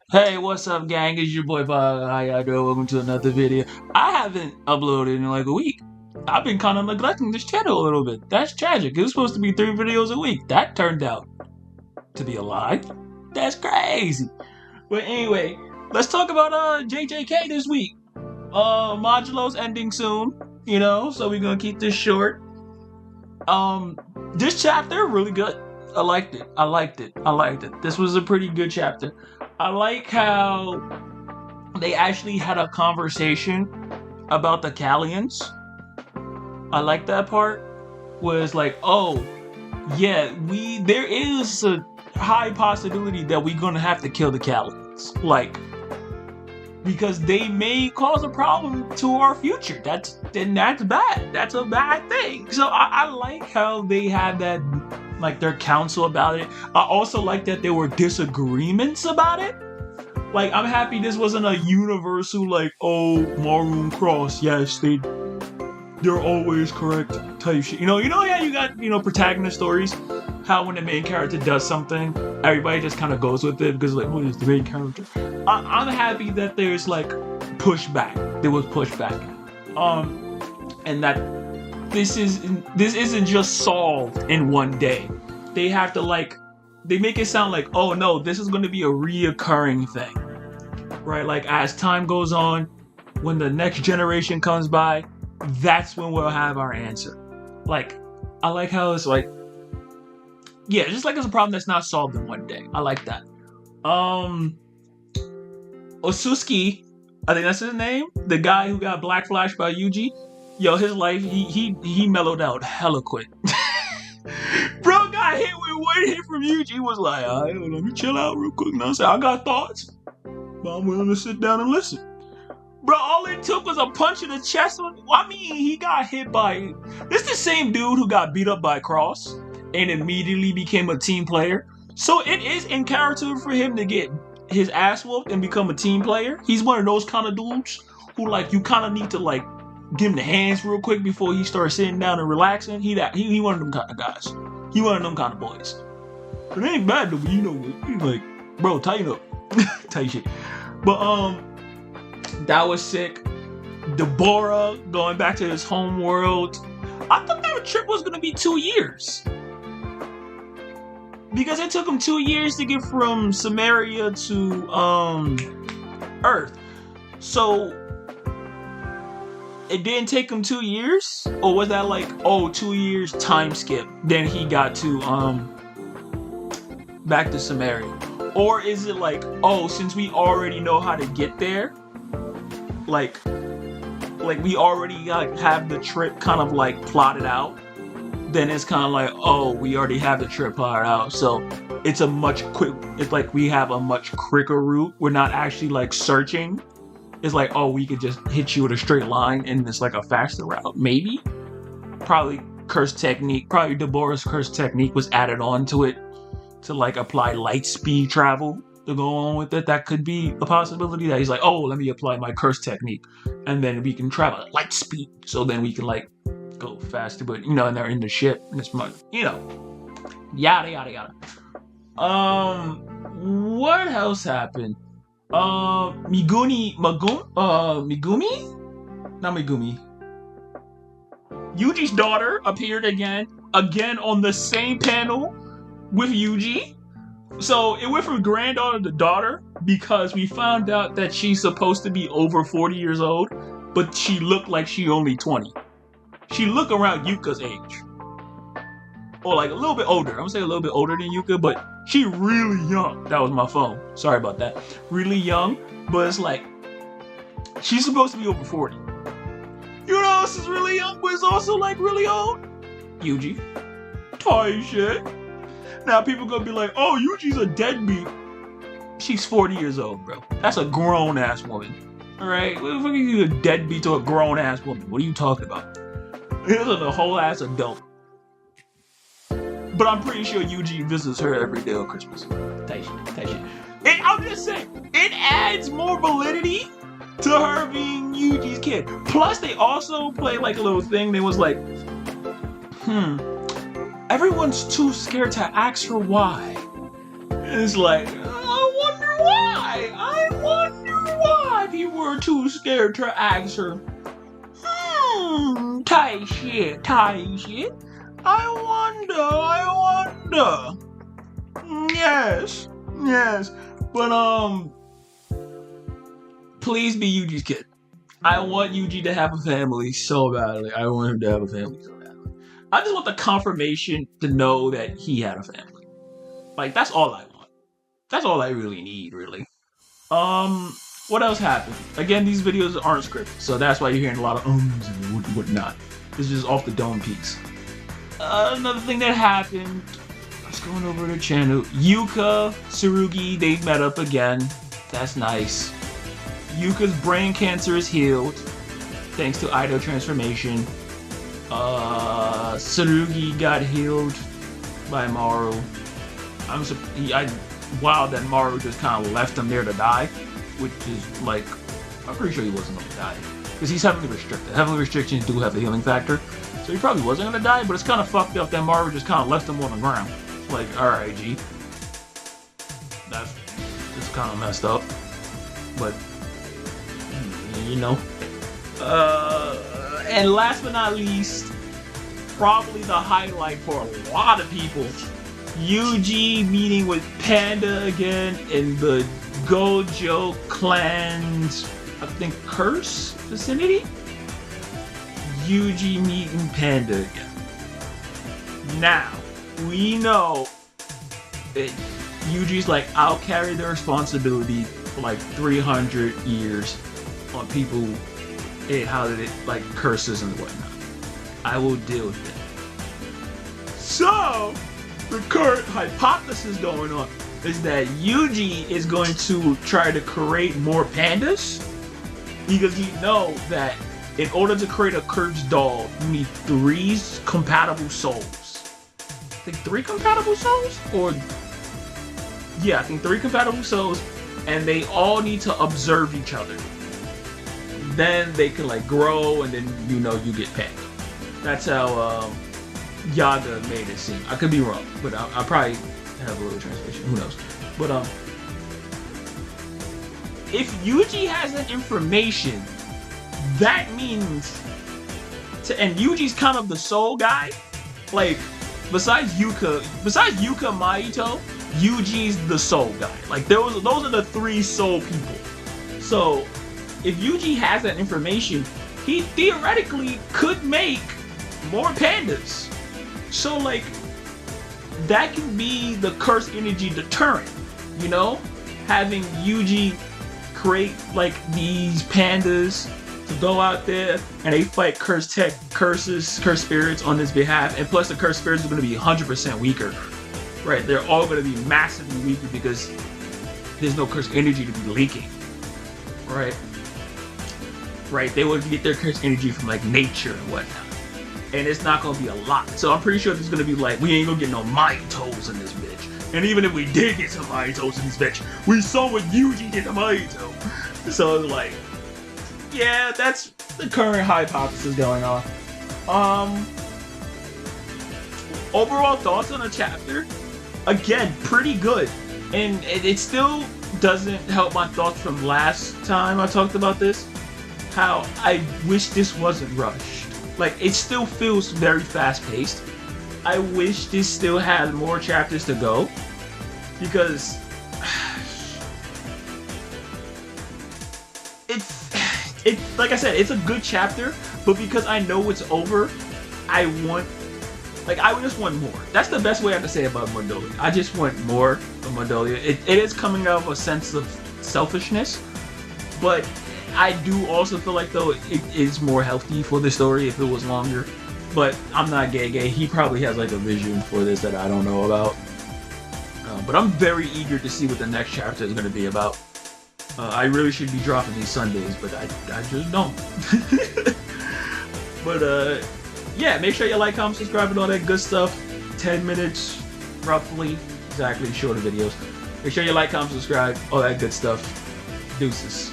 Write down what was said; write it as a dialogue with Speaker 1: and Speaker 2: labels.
Speaker 1: Hey, what's up, gang? It's your boy Bob. How y'all doing? Welcome to another video. I haven't uploaded in like a week. I've been kind of neglecting this channel a little bit. That's tragic. It was supposed to be 3 videos a week. That turned out to be a lie. That's crazy. But anyway, let's talk about JJK this week. Modulo's ending soon, so we're gonna keep this short. This chapter really good. I liked it. This was a pretty good chapter. I like how they actually had a conversation about the Callians. I like that part. Was like, oh, yeah, there is a high possibility that we're gonna have to kill the Callians. Like, because they may cause a problem to our future. That's bad. That's a bad thing. So I like how they had that, like, their counsel about it. I also like that there were disagreements about it. Like, I'm happy this wasn't a universal, like, oh, Maroon Cross, yes, they're always correct type shit. You know how you got, protagonist stories? How when the main character does something, everybody just kind of goes with it because, like, what is the main character? I'm happy that there's, like, pushback. There was pushback. And that this isn't just solved in one day. They have to, like, they make it sound like, oh no, this is going to be a reoccurring thing, right? Like, as time goes on, when the next generation comes by, that's when we'll have our answer. Like, I like how it's like, yeah, just like it's a problem that's not solved in one day. I like that. Osuski, I think that's his name, the guy who got black flashed by Yuji. Yo, his life, he mellowed out hella quick. Bro got hit with one hit from Yuji. He was like, all right, let me chill out real quick. Now, I got thoughts, but I'm willing to sit down and listen. Bro, all it took was a punch in the chest. I mean, he got hit by... This is the same dude who got beat up by Cross and immediately became a team player. So it is in character for him to get his ass whooped and become a team player. He's one of those kind of dudes who, like, you kind of need to, like, give him the hands real quick before he starts sitting down and relaxing. He one of them kind of guys. He one of them kind of boys. But it ain't bad though, but he's like, bro, tighten up. Tight shit. But that was sick. Deborah going back to his home world. I thought that trip was gonna be 2 years. Because it took him 2 years to get from Samaria to Earth. So it didn't take him 2 years? Or was that like, 2 years time skip, then he got to back to Samaria? Or is it like, since we already know how to get there, like we already have the trip kind of like plotted out, then it's kind of like, we already have the trip plotted out, so it's like we have a much quicker route. We're not actually like searching. It's like, we could just hit you with a straight line and it's like a faster route. Maybe. Probably curse technique. Probably Deborah's curse technique was added on to it to like apply light speed travel to go on with it. That could be a possibility that he's like, let me apply my curse technique and then we can travel at light speed. So then we can like go faster. But, and they're in the ship and it's much, yada, yada, yada. What else happened? Megumi? Not Megumi. Yuji's daughter appeared again on the same panel with Yuji. So it went from granddaughter to daughter because we found out that she's supposed to be over 40 years old, but she looked like she only 20. She looked around Yuka's age. Or like a little bit older. I'm gonna say a little bit older than Yuka, but she really young. That was my phone. Sorry about that. Really young, but it's like she's supposed to be over 40. You know who else is really young, but is also like really old? Yuji. Tight shit. Now people gonna be like, Yuji's a deadbeat. She's 40 years old, bro. That's a grown ass woman. Alright? What the fuck are you a deadbeat to a grown ass woman? What are you talking about? This is a whole ass adult. But I'm pretty sure Yuji visits her every day on Christmas. Tight shit. And I'm just saying, it adds more validity to her being Yuji's kid. Plus, they also play like a little thing. They was like, everyone's too scared to ask her why. And it's like, I wonder why. scared to ask her, tight shit. I wonder. Yes. But, please be Yuji's kid. I want Yuji to have a family so badly. I want him to have a family so badly. I just want the confirmation to know that he had a family. Like, that's all I want. That's all I really need, really. What else happened? Again, these videos aren't scripted, so that's why you're hearing a lot of ums and whatnot. It's just off the dome peaks. Another thing that happened, let's go over the channel. Yuka, Tsurugi, they met up again. That's nice. Yuka's brain cancer is healed, thanks to Idol transformation. Tsurugi got healed by Maru. Wow, that Maru just kind of left him there to die, which is like, I'm pretty sure he wasn't going to die because he's heavily restricted. Heavily restrictions do have a healing factor, so he probably wasn't going to die. But it's kind of fucked up that Maru just kind of left him on the ground. It's like, all right, G, that's kind of messed up, but you know. And last but not least, probably the highlight for a lot of people, Yuji meeting with Panda again in the Gojo clan's, I think, curse vicinity. Yuji meeting Panda again. Now, we know that Yuji's like, I'll carry the responsibility for like 300 years on people and how did it, like, curses and whatnot. I will deal with it. So, the current hypothesis going on is that Yuji is going to try to create more pandas because you know that in order to create a cursed doll, you need 3 compatible souls. I think 3 compatible souls? Or, yeah, I think 3 compatible souls, and they all need to observe each other. Then they can like grow, and then you know you get pet. That's how Yaga made it seem. I could be wrong, but I probably have a little translation. Who knows? But if Yuji has that information, that means and Yuji's kind of the soul guy. Like besides Yuka Maito, Yuji's the soul guy. Like those are the 3 soul people. So if Yuji has that information, he theoretically could make more pandas. So like, that can be the curse energy deterrent, you know? Having Yuji create like these pandas to go out there and they fight cursed spirits on his behalf. And plus the cursed spirits are going to be 100% weaker, right? They're all going to be massively weaker because there's no cursed energy to be leaking, right? Right, they would get their cursed energy from like nature and whatnot, and it's not gonna be a lot. So I'm pretty sure there's gonna be like, we ain't gonna get no Maitos in this bitch. And even if we did get some Maitos in this bitch, we saw what Yuji did to Maito. So like, yeah, that's the current hypothesis going on. Overall thoughts on the chapter? Again, pretty good, and it still doesn't help my thoughts from last time I talked about this. How I wish this wasn't rushed. Like, it still feels very fast-paced. I wish this still had more chapters to go, because it's like I said, it's a good chapter, but because I know it's over, I just want more. That's the best way I can say about Mondolia. I just want more of Mondolia. It is coming out of a sense of selfishness, but I do also feel like, though, it is more healthy for the story if it was longer. But I'm not gay. He probably has like a vision for this that I don't know about. But I'm very eager to see what the next chapter is going to be about. I really should be dropping these Sundays, but I just don't. But yeah, make sure you like, comment, subscribe, and all that good stuff. 10 minutes, roughly, exactly, shorter videos. Make sure you like, comment, subscribe, all that good stuff. Deuces.